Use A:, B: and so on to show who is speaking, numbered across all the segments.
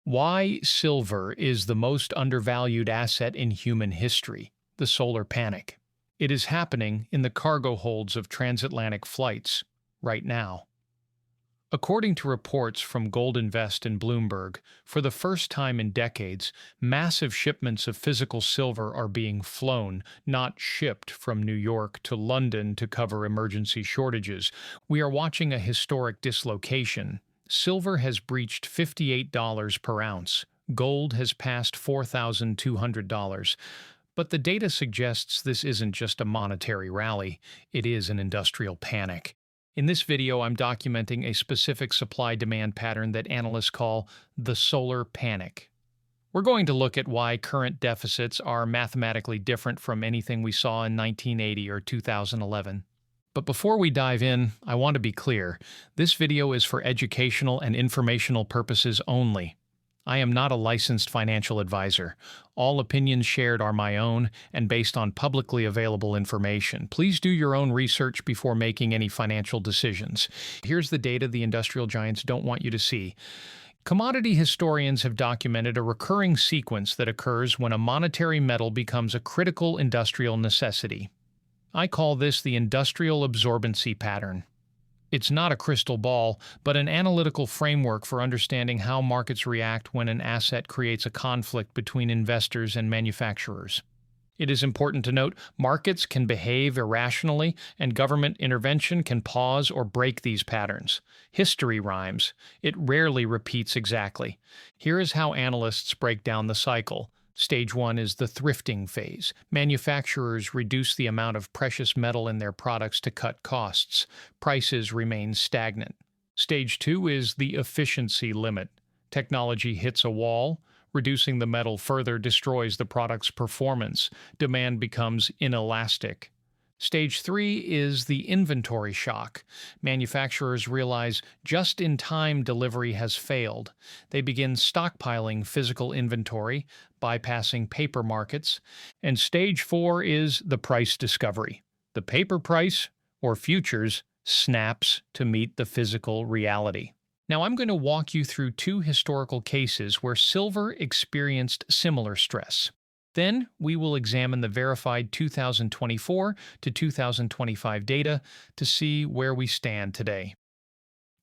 A: Why silver is the most undervalued asset in human history, the solar panic. It is happening in the cargo holds of transatlantic flights right now. According to reports from Gold Invest and Bloomberg, for the first time in decades, massive shipments of physical silver are being flown, not shipped from New York to London to cover emergency shortages. We are watching a historic dislocation. Silver has breached $58 per ounce. Gold has passed $4,200. But the data suggests this isn't just a monetary rally, it is an industrial panic. In this video, I'm documenting a specific supply-demand pattern that analysts call the solar panic. We're going to look at why current deficits are mathematically different from anything we saw in 1980 or 2011. But before we dive in, I want to be clear. This video is for educational and informational purposes only. I am not a licensed financial advisor. All opinions shared are my own and based on publicly available information. Please do your own research before making any financial decisions. Here's the data the industrial giants don't want you to see. Commodity historians have documented a recurring sequence that occurs when a monetary metal becomes a critical industrial necessity. I call this the industrial absorbency pattern. It's not a crystal ball, but an analytical framework for understanding how markets react when an asset creates a conflict between investors and manufacturers. It is important to note, markets can behave irrationally, and government intervention can pause or break these patterns. History rhymes. It rarely repeats exactly. Here is how analysts break down the cycle. Stage 1 is the thrifting phase. Manufacturers reduce the amount of precious metal in their products to cut costs. Prices remain stagnant. Stage 2 is the efficiency limit. Technology hits a wall. Reducing the metal further destroys the product's performance. Demand becomes inelastic. Stage 3 is the inventory shock. Manufacturers realize just-in-time delivery has failed. They begin stockpiling physical inventory, bypassing paper markets. And Stage 4 is the price discovery. The paper price, or futures, snaps to meet the physical reality. Now I'm going to walk you through two historical cases where silver experienced similar stress. Then, we will examine the verified 2024 to 2025 data to see where we stand today.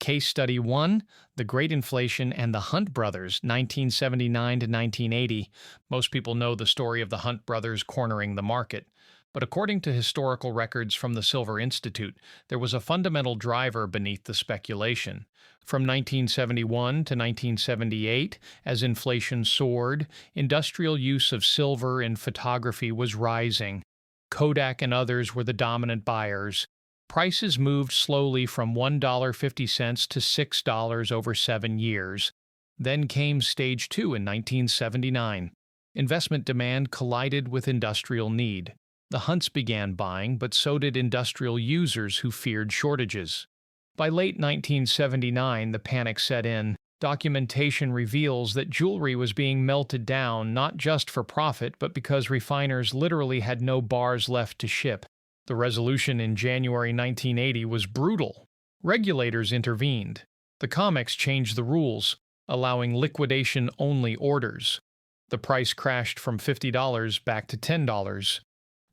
A: Case Study 1, The Great Inflation and the Hunt Brothers, 1979 to 1980. Most people know the story of the Hunt brothers cornering the market. But according to historical records from the Silver Institute, there was a fundamental driver beneath the speculation. From 1971 to 1978, as inflation soared, industrial use of silver in photography was rising. Kodak and others were the dominant buyers. Prices moved slowly from $1.50 to $6 over 7 years. Then came Stage 2 in 1979. Investment demand collided with industrial need. The Hunts began buying, but so did industrial users who feared shortages. By late 1979, the panic set in. Documentation reveals that jewelry was being melted down not just for profit, but because refiners literally had no bars left to ship. The resolution in January 1980 was brutal. Regulators intervened. The COMEX changed the rules, allowing liquidation-only orders. The price crashed from $50 back to $10.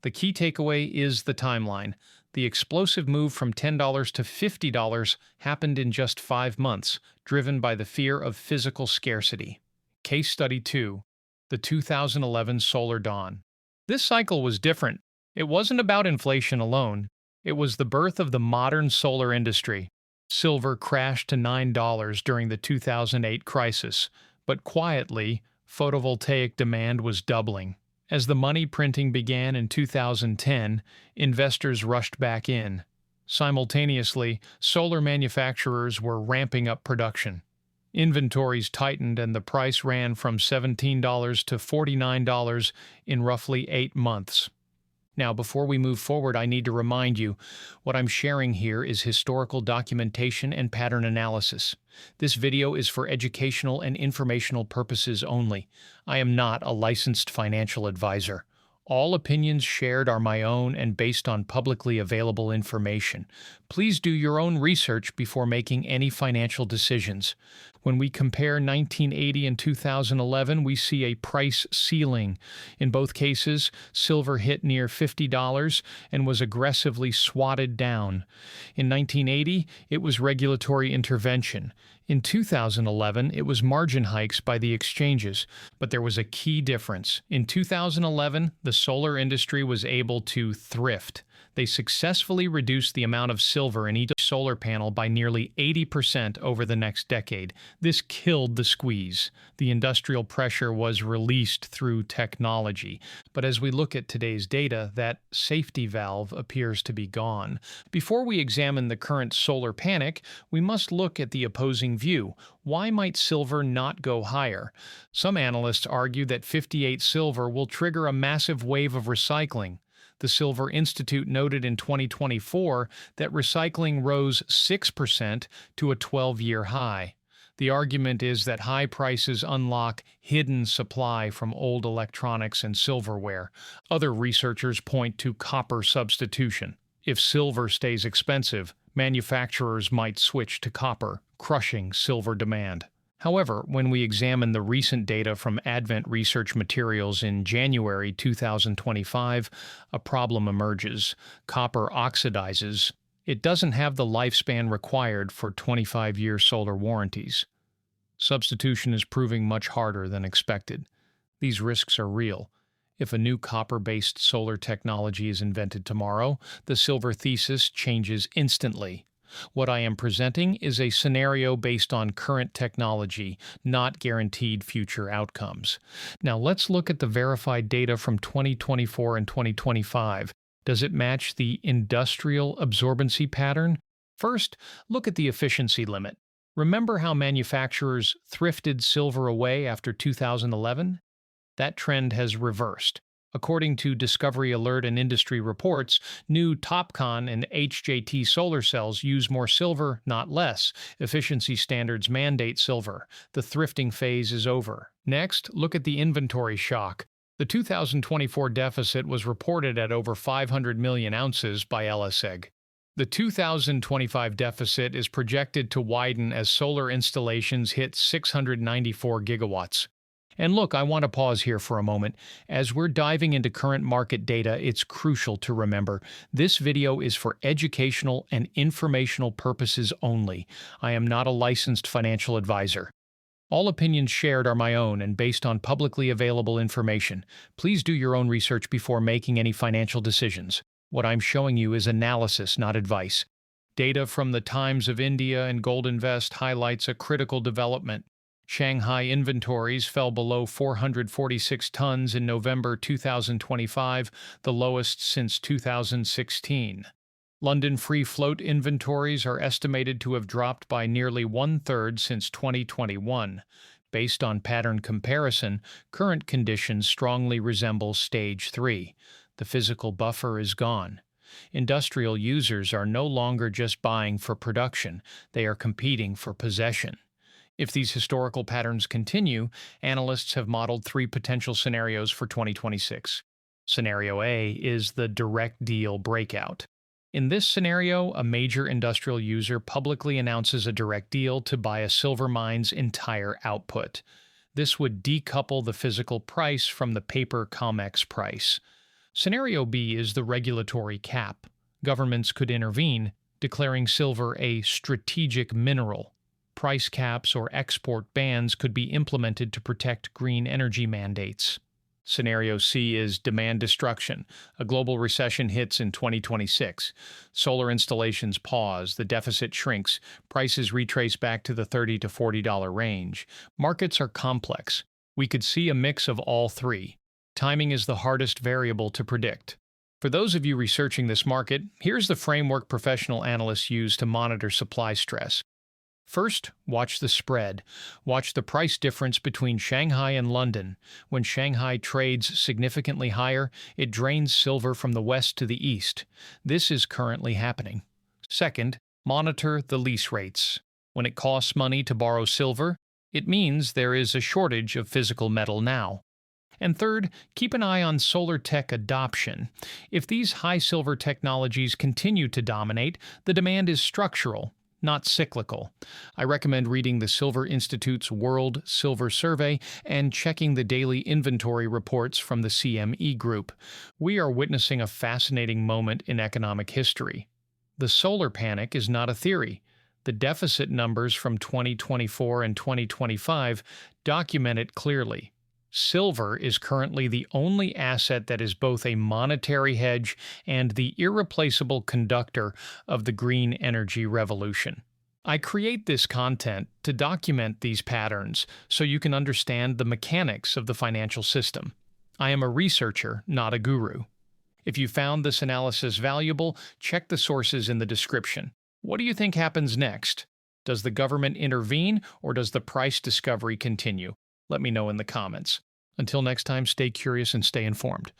A: The key takeaway is the timeline. The explosive move from $10 to $50 happened in just 5 months, driven by the fear of physical scarcity. Case Study 2, the 2011 Solar Dawn. This cycle was different. It wasn't about inflation alone. It was the birth of the modern solar industry. Silver crashed to $9 during the 2008 crisis, but quietly, photovoltaic demand was doubling. As the money printing began in 2010, investors rushed back in. Simultaneously, solar manufacturers were ramping up production. Inventories tightened and the price ran from $17 to $49 in roughly 8 months. Now, before we move forward, I need to remind you, what I'm sharing here is historical documentation and pattern analysis. This video is for educational and informational purposes only. I am not a licensed financial advisor. All opinions shared are my own and based on publicly available information. Please do your own research before making any financial decisions. When we compare 1980 and 2011, we see a price ceiling. In both cases, silver hit near $50 and was aggressively swatted down. In 1980, it was regulatory intervention. In 2011, it was margin hikes by the exchanges, but there was a key difference. In 2011, the solar industry was able to thrift. They successfully reduced the amount of silver in each solar panel by nearly 80% over the next decade. This killed the squeeze. The industrial pressure was released through technology. But as we look at today's data, that safety valve appears to be gone. Before we examine the current solar panic, we must look at the opposing view. Why might silver not go higher? Some analysts argue that 58 silver will trigger a massive wave of recycling. The Silver Institute noted in 2024 that recycling rose 6% to a 12-year high. The argument is that high prices unlock hidden supply from old electronics and silverware. Other researchers point to copper substitution. If silver stays expensive, manufacturers might switch to copper, crushing silver demand. However, when we examine the recent data from Advent Research Materials in January 2025, a problem emerges. Copper oxidizes. It doesn't have the lifespan required for 25-year solar warranties. Substitution is proving much harder than expected. These risks are real. If a new copper-based solar technology is invented tomorrow, the silver thesis changes instantly. What I am presenting is a scenario based on current technology, not guaranteed future outcomes. Now let's look at the verified data from 2024 and 2025. Does it match the industrial absorbency pattern? First, look at the efficiency limit. Remember how manufacturers thrifted silver away after 2011? That trend has reversed. According to Discovery Alert and industry reports, new TOPCon and HJT solar cells use more silver, not less. Efficiency standards mandate silver. The thrifting phase is over. Next, look at the inventory shock. The 2024 deficit was reported at over 500 million ounces by LSEG. The 2025 deficit is projected to widen as solar installations hit 694 gigawatts. And look, I want to pause here for a moment. As we're diving into current market data, it's crucial to remember this video is for educational and informational purposes only. I am not a licensed financial advisor. All opinions shared are my own and based on publicly available information. Please do your own research before making any financial decisions. What I'm showing you is analysis, not advice. Data from the Times of India and Gold Invest highlights a critical development. Shanghai inventories fell below 446 tons in November 2025, the lowest since 2016. London free float inventories are estimated to have dropped by nearly one-third since 2021. Based on pattern comparison, current conditions strongly resemble Stage 3. The physical buffer is gone. Industrial users are no longer just buying for production, they are competing for possession. If these historical patterns continue, analysts have modeled three potential scenarios for 2026. Scenario A is the direct deal breakout. In this scenario, a major industrial user publicly announces a direct deal to buy a silver mine's entire output. This would decouple the physical price from the paper COMEX price. Scenario B is the regulatory cap. Governments could intervene, declaring silver a strategic mineral. Price caps or export bans could be implemented to protect green energy mandates. Scenario C is demand destruction. A global recession hits in 2026. Solar installations pause, the deficit shrinks, prices retrace back to the $30 to $40 range. Markets are complex. We could see a mix of all three. Timing is the hardest variable to predict. For those of you researching this market, here's the framework professional analysts use to monitor supply stress. First, watch the spread. Watch the price difference between Shanghai and London. When Shanghai trades significantly higher, it drains silver from the west to the east. This is currently happening. Second, monitor the lease rates. When it costs money to borrow silver, it means there is a shortage of physical metal now. And third, keep an eye on solar tech adoption. If these high silver technologies continue to dominate, the demand is structural, not cyclical. I recommend reading the Silver Institute's World Silver Survey and checking the daily inventory reports from the CME Group. We are witnessing a fascinating moment in economic history. The solar panic is not a theory. The deficit numbers from 2024 and 2025 document it clearly. Silver is currently the only asset that is both a monetary hedge and the irreplaceable conductor of the green energy revolution. I create this content to document these patterns so you can understand the mechanics of the financial system. I am a researcher, not a guru. If you found this analysis valuable, check the sources in the description. What do you think happens next? Does the government intervene, or does the price discovery continue? Let me know in the comments. Until next time, stay curious and stay informed.